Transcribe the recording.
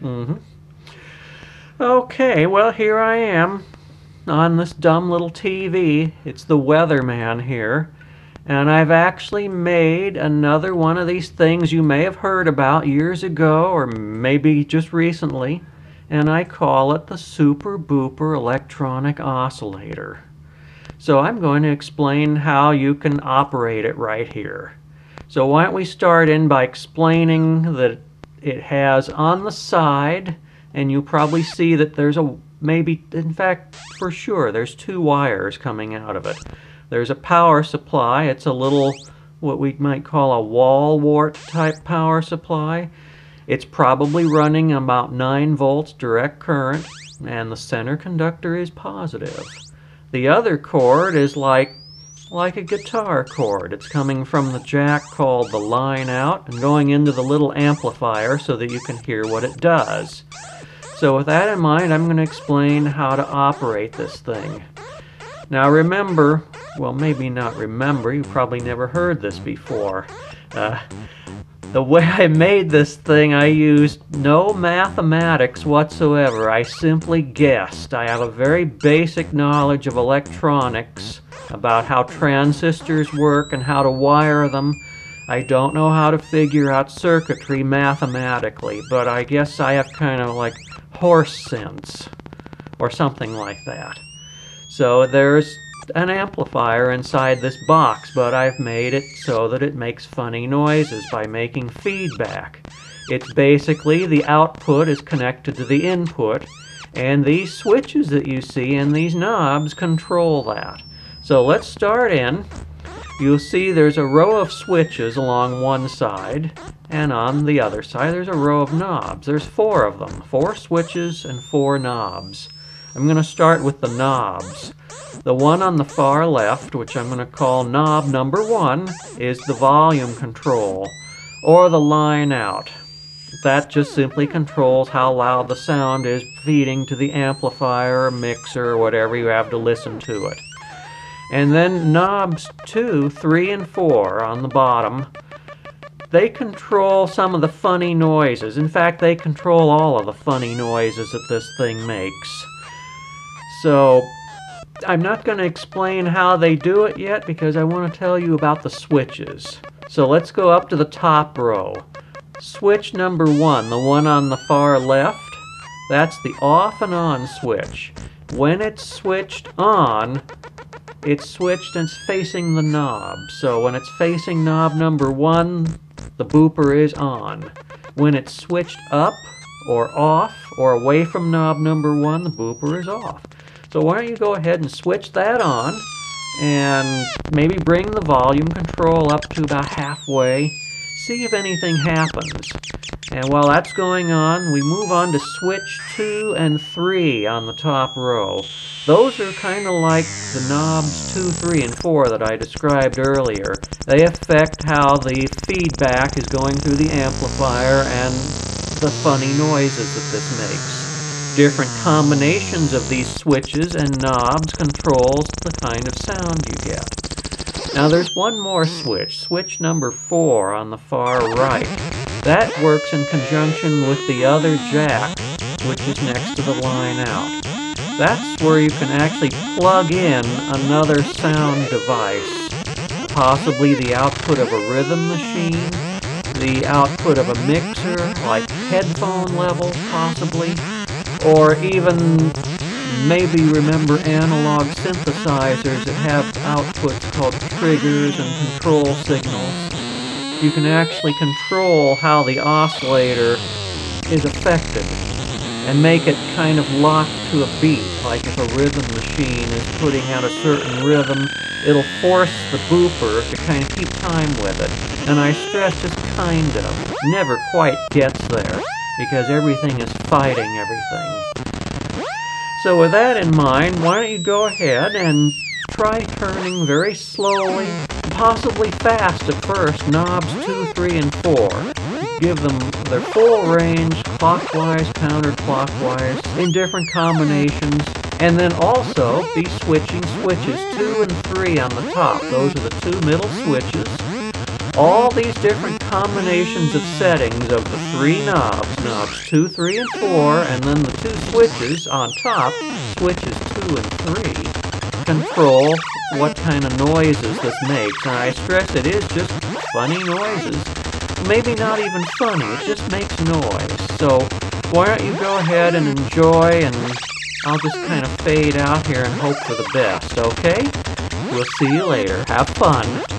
Mm-hmm. Okay, well, here I am on this dumb little TV. It's the Weatherman here. And I've actually made another one of these things you may have heard about years ago or maybe just recently. And I call it the Super Booper Electronic Oscillator. So I'm going to explain how you can operate it right here. So why don't we start in by explaining that it has on the side, and you'll probably see that there's maybe, in fact, for sure, there's two wires coming out of it. There's a power supply. It's a little, what we might call a wall wart type power supply. It's probably running about 9 volts direct current, and the center conductor is positive. The other cord is like a guitar cord. It's coming from the jack called the line out and going into the little amplifier so that you can hear what it does. So with that in mind, I'm going to explain how to operate this thing. Now remember, well, maybe not remember, you probably never heard this before. The way I made this thing, I used no mathematics whatsoever. I simply guessed. I have a very basic knowledge of electronics, about how transistors work and how to wire them. I don't know how to figure out circuitry mathematically, but I guess I have kind of like horse sense or something like that. So there's an amplifier inside this box, but I've made it so that it makes funny noises by making feedback. It's basically the output is connected to the input, and these switches that you see and these knobs control that. So let's start in. You'll see there's a row of switches along one side, and on the other side there's a row of knobs. There's 4 of them, 4 switches and 4 knobs. I'm going to start with the knobs. The one on the far left, which I'm going to call knob number 1, is the volume control, or the line out. That just simply controls how loud the sound is feeding to the amplifier or mixer or whatever you have to listen to it. And then knobs 2, 3, and 4 on the bottom, they control some of the funny noises. In fact, they control all of the funny noises that this thing makes. So I'm not going to explain how they do it yet because I want to tell you about the switches. So let's go up to the top row. Switch number 1, the one on the far left, that's the off and on switch. When it's switched on, it's switched and it's facing the knob. So when it's facing knob number 1, the booper is on. When it's switched up or off or away from knob number 1, the booper is off. So why don't you go ahead and switch that on and maybe bring the volume control up to about halfway. See if anything happens. And while that's going on, we move on to switch 2 and 3 on the top row. Those are kind of like the knobs 2, 3, and 4 that I described earlier. They affect how the feedback is going through the amplifier and the funny noises that this makes. Different combinations of these switches and knobs controls the kind of sound you get. Now there's one more switch, switch number 4 on the far right. That works in conjunction with the other jack, which is next to the line out. That's where you can actually plug in another sound device, possibly the output of a rhythm machine, the output of a mixer, like headphone level possibly, or even maybe remember analog synthesizers that have outputs called triggers and control signals. You can actually control how the oscillator is affected and make it kind of lock to a beat. Like if a rhythm machine is putting out a certain rhythm, it'll force the booper to kind of keep time with it. And I stress just kind of, never quite gets there, because everything is fighting everything. So with that in mind, why don't you go ahead and try turning very slowly, possibly fast at first, knobs 2, 3, and 4. Give them their full range, clockwise, counterclockwise, in different combinations, and then also be switching switches 2 and 3 on the top. Those are the 2 middle switches. all these different combinations of settings of the three knobs 2, 3, and 4, and then the two switches on top, switches 2 and 3, control what kind of noises this makes. And I stress it is just funny noises. Maybe not even funny, it just makes noise. So why don't you go ahead and enjoy, and I'll just kind of fade out here and hope for the best, okay? We'll see you later. Have fun.